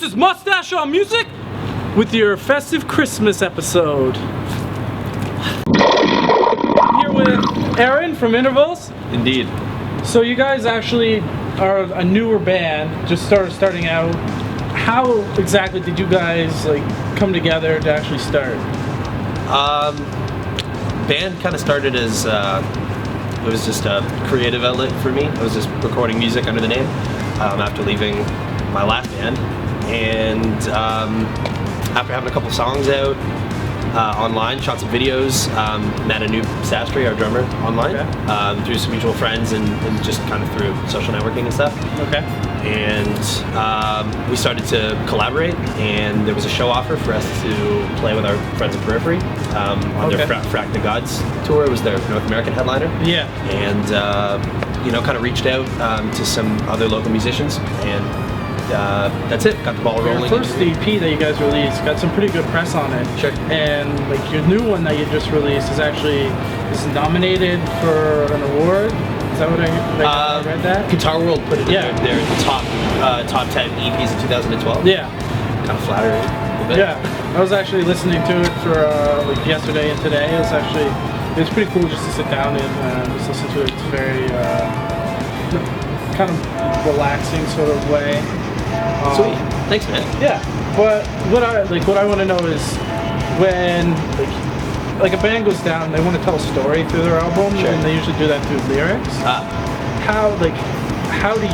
This is Mustache on Music with your festive Christmas episode. I'm here with Aaron from Intervals. Indeed. So you guys actually are a newer band, just starting out. How exactly did you guys come together to actually start? Band kind of started as it was just a creative outlet for me. I was just recording music under the name after leaving my last band, and after having a couple songs out online, shot some videos, met a new Mustache, our drummer, online, through some mutual friends and just kind of through social networking and stuff. Okay. And we started to collaborate, and there was a show offer for us to play with our friends at Periphery on their Frack the Gods tour. It was their North American headliner. Yeah. And kind of reached out to some other local musicians, and that's it. Got the ball rolling. Your first EP that you guys released got some pretty good press on it. Sure. And your new one that you just released is nominated for an award. Is that what I read that? Guitar World put it in their top 10 EPs in 2012. Yeah. Kind of flattering a bit. Yeah. I was actually listening to it for yesterday and today. It was pretty cool just to sit down and just listen to it. It's very kind of relaxing sort of way. Sweet. Thanks, man. Yeah. But what I want to know is when a band goes down, they want to tell a story through their album, and they usually do that through lyrics. How do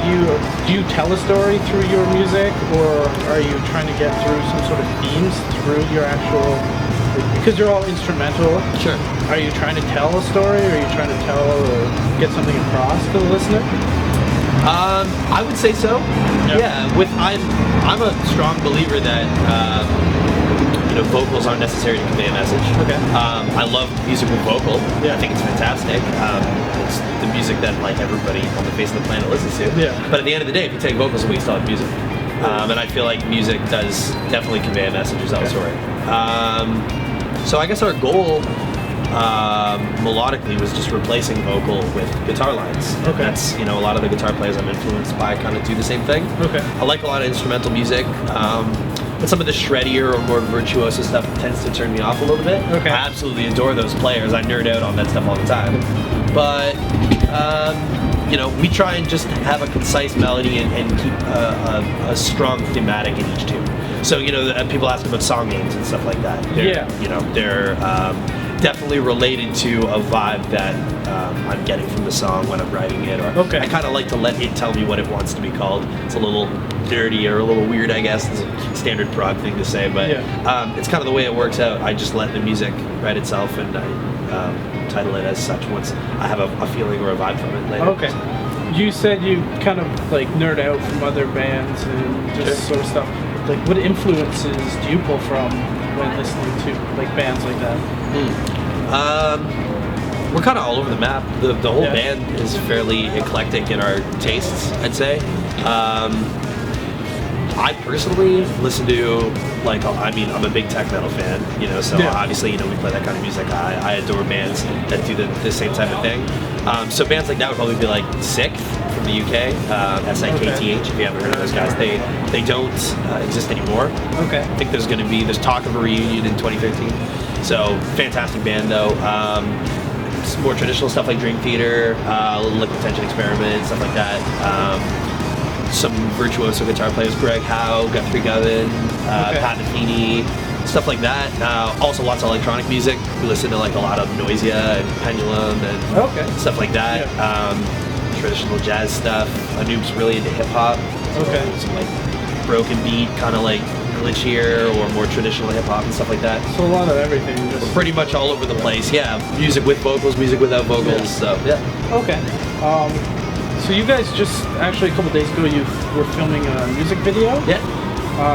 you tell a story through your music, or are you trying to get through some sort of themes through your actual? Because you're all instrumental. Sure. Are you trying to tell a story, or are you trying to tell or get something across to the listener? I would say so. Yeah. I'm a strong believer that vocals aren't necessary to convey a message. Okay. I love music with vocal. Yeah. I think it's fantastic. It's the music that everybody on the face of the planet listens to. Yeah. But at the end of the day, if you take vocals away, you still have music. And I feel like music does definitely convey a message or tell a story. So I guess our goal melodically was just replacing vocal with guitar lines. Okay. That's a lot of the guitar players I'm influenced by kind of do the same thing. Okay. I like a lot of instrumental music. But some of the shreddier or more virtuoso stuff tends to turn me off a little bit. Okay. I absolutely adore those players. I nerd out on that stuff all the time. But we try and just have a concise melody and keep a strong thematic in each tune. So people ask about song names and stuff like that. They're definitely related to a vibe that I'm getting from the song when I'm writing it. Or I kind of like to let it tell me what it wants to be called. It's a little dirty or a little weird, I guess. It's a standard prog thing to say, but it's kind of the way it works out. I just let the music write itself, and I title it as such once I have a feeling or a vibe from it later. Okay. You said you kind of nerd out from other bands and just sort of stuff. What influences do you pull from when listening to bands like that? We're kind of all over the map. The whole band is fairly eclectic in our tastes, I'd say. I personally listen to I'm a big tech metal fan, so obviously we play that kind of music. I adore bands that do the same type of thing. So bands like that would probably be Sixth from the UK, SIKTH. If you haven't heard of those guys, they don't exist anymore. Okay. I think there's talk of a reunion in 2013. So fantastic band though. Some more traditional stuff like Dream Theater, Liquid Tension Experiment, stuff like that. Some virtuoso guitar players, Greg Howe, Guthrie Govan, Pat Metheny, stuff like that. Also lots of electronic music. We listen to a lot of Noisia and Pendulum and stuff like that. Traditional jazz stuff. Anoop's really into hip hop. Some broken beat, kind of glitchier or more traditional hip hop and stuff like that. So a lot of everything. We're pretty much all over the place. Yeah, music with vocals, music without vocals. So Okay. So you guys just actually a couple days ago you were filming a music video. Yeah.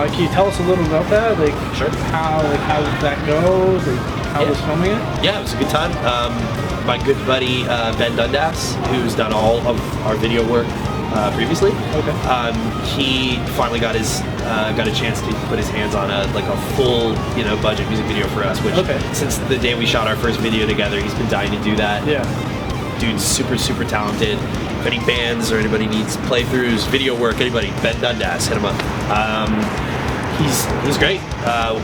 Can you tell us a little about that? Sure. How did that go? How was filming it? Yeah, it was a good time. My good buddy Ben Dundas, who's done all of our video work previously. Okay. He finally got a chance to put his hands on a full budget music video for us. Which since the day we shot our first video together, he's been dying to do that. Yeah. Dude's super talented. If any bands or anybody needs playthroughs, video work, anybody, Ben Dundas, hit him up. He's great.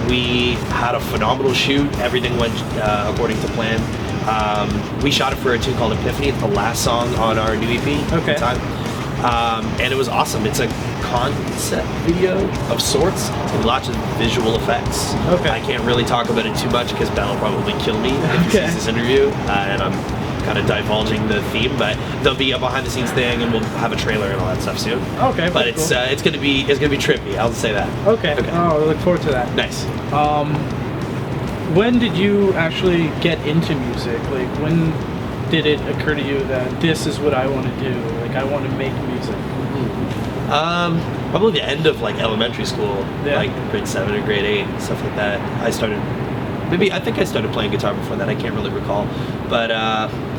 We had a phenomenal shoot. Everything went according to plan. We shot it for a tune called Epiphany. It's the last song on our new EP at the time. And it was awesome. It's a concept video of sorts with lots of visual effects. I can't really talk about it too much because Ben will probably kill me if he sees this interview, and I'm kind of divulging the theme, but there'll be a behind the scenes thing and we'll have a trailer and all that stuff soon. But it's cool. It's gonna be trippy, I'll just say that. Okay. Oh, I look forward to that. Nice. When did you actually get into music? Like, when did it occur to you that this is what I want to do? Like, I want to make music. Probably the end of like elementary school, like grade 7 or grade 8, stuff like that. I think I started playing guitar before that. I can't really recall, but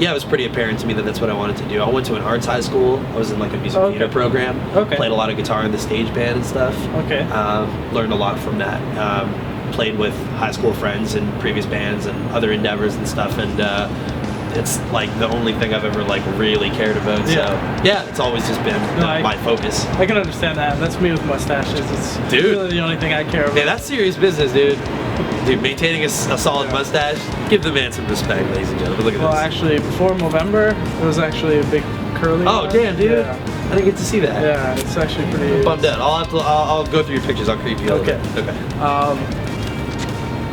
yeah, it was pretty apparent to me that that's what I wanted to do. I went to an arts high school. I was in like a music theater program. Played a lot of guitar in the stage band and stuff. Learned a lot from that. Played with high school friends in previous bands and other endeavors and stuff, and it's like the only thing I've ever like really cared about. So yeah, it's always just been my focus. I can understand that. That's me with mustaches. It's really the only thing I care about. Yeah, that's serious business, dude. Dude, maintaining a solid mustache, give the man some respect, ladies and gentlemen. Look at this. Well, actually, before Movember, it was actually a big curly one. Damn, dude. I didn't get to see that. Yeah, it's actually pretty... I'm bummed out. I'll go through your pictures. I'll creep you out. Okay.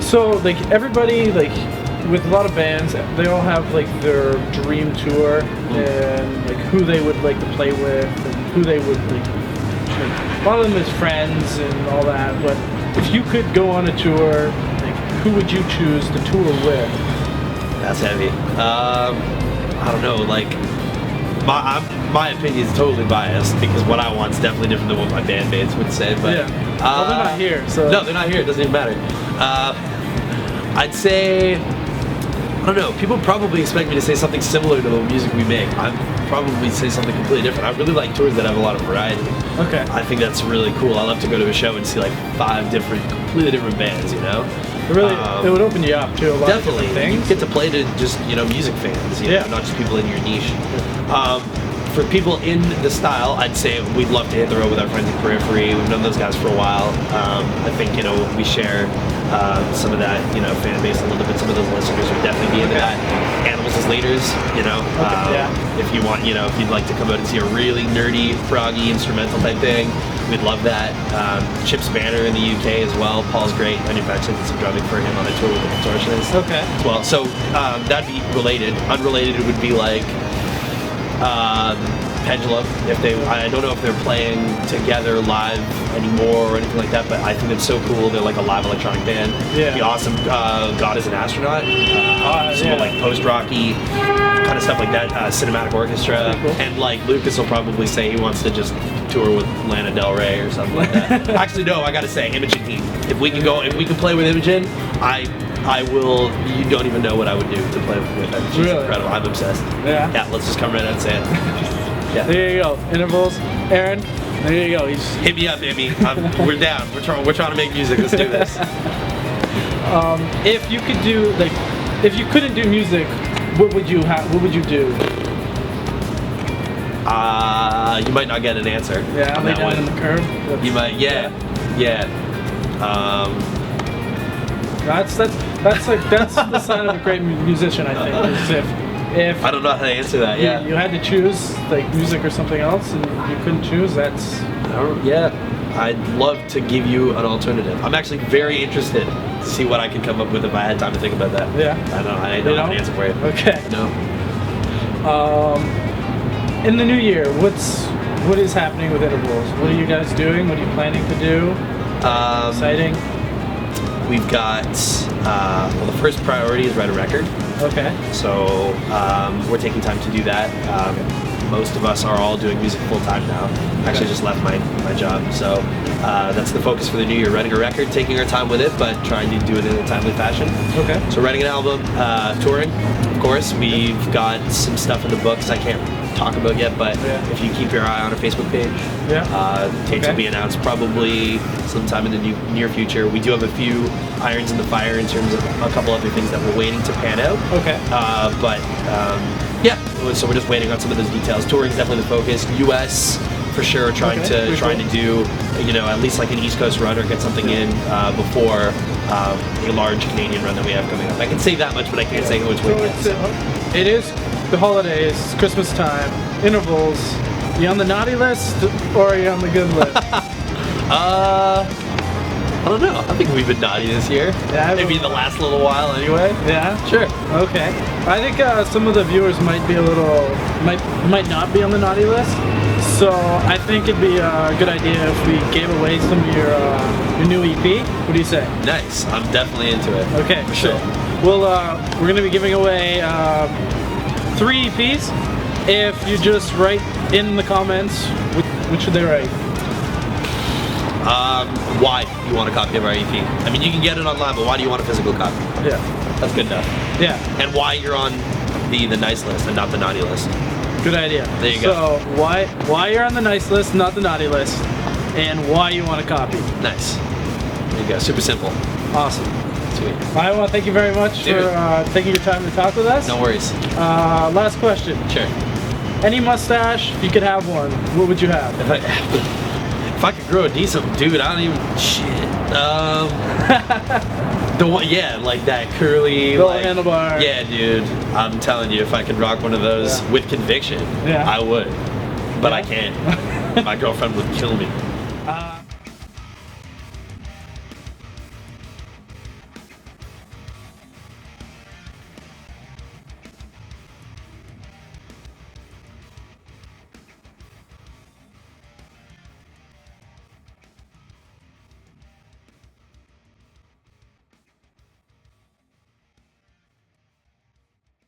So, like, everybody, like, with a lot of bands, they all have, like, their dream tour and, like, who they would like to play with and who they would, like, a lot of them is friends and all that, but if you could go on a tour, like, who would you choose to tour with? That's heavy. I don't know, like, my opinion is totally biased because what I want is definitely different than what my bandmates would say, but... well, they're not here, so... No, they're not here, it doesn't even matter. I'd say... I don't know, people probably expect me to say something similar to the music we make. I'd probably say something completely different. I really like tours that have a lot of variety. I think that's really cool. I love to go to a show and see like 5 completely different bands, you know? It would open you up to a lot of different things. You get to play to just, you know, music fans, you know, not just people in your niche. For people in the style, I'd say we'd love to hit the road with our friends at Periphery. We've known those guys for a while. I think, you know, we share some of that, you know, fan base a little bit. Some of those listeners would definitely be into that. Animals as Leaders, you know. If you want, you know, if you'd like to come out and see a really nerdy, proggy, instrumental type thing, we'd love that. Chip's Banner in the UK as well. Paul's great. I knew Patrick did some drumming for him on a tour with the Contortionists. As well. So that'd be related. Unrelated, it would be like Pendulum. I don't know if they're playing together live anymore or anything like that, but I think it's so cool. They're like a live electronic band. It'd be awesome. God is an Astronaut. Some like post-rocky kind of stuff like that. Cinematic Orchestra. And like Lucas will probably say he wants to just tour with Lana Del Rey or something like that. Actually, no, I gotta say, Imogen Heap. If we can play with Imogen, I will. You don't even know what I would do to play with her. She's incredible. I'm obsessed. Yeah. Let's just come right out and say it. There you go. Intervals. Aaron. There you go. Hit me up, baby. We're down. We're trying to make music. Let's do this. If you could do if you couldn't do music, what would you do? You might not get an answer. On that one. In the curve. You might. Yeah. That's the sign of a great musician, I think. If I don't know how to answer that. You had to choose like music or something else, and you couldn't choose. I'd love to give you an alternative. I'm actually very interested to see what I could come up with if I had time to think about that. I don't have an answer for you. Okay. No. In the new year, what is happening with Intervals? What are you guys doing? What are you planning to do? Exciting. We've got, the first priority is write a record. So we're taking time to do that. Most of us are all doing music full time now. Actually just left my job. So that's the focus for the new year, writing a record, taking our time with it, but trying to do it in a timely fashion. So writing an album, touring, of course. We've got some stuff in the books I can't talk about yet, but if you keep your eye on our Facebook page, dates will be announced probably sometime in the near future. We do have a few irons in the fire in terms of a couple other things that we're waiting to pan out. So we're just waiting on some of those details. Touring is definitely the focus. US, for sure. Trying to do, you know, at least like an East Coast run or get something in before a large Canadian run that we have coming up. I can say that much, but I can't say which week yet. It is the holidays, Christmas time, intervals. You on the naughty list or are you on the good list? I don't know. I think we've been naughty this year. Yeah, maybe the last little while anyway. Yeah, sure. Okay. I think some of the viewers might be might not be on the naughty list. So I think it'd be a good idea if we gave away some of your new EP. What do you say? Nice. I'm definitely into it. Okay, for sure. Well, we're gonna be giving away 3 EPs. If you just write in the comments, which should they write? Why you want a copy of our EP? I mean, you can get it online, but why do you want a physical copy? Yeah, that's good enough. Yeah, and why you're on the nice list and not the naughty list. Good idea. There you go. So why you're on the nice list, not the naughty list, and why you want a copy. Nice. There you go. Super simple. Awesome. Sweet. I want to thank you very much for taking your time to talk with us. No worries. Last question. Sure. Any mustache, if you could have one, what would you have? If I could grow a decent, dude, I don't even shit. The one, yeah, like that curly, little like handlebar. Yeah, dude. I'm telling you, if I could rock one of those with conviction, I would. But I can't. My girlfriend would kill me.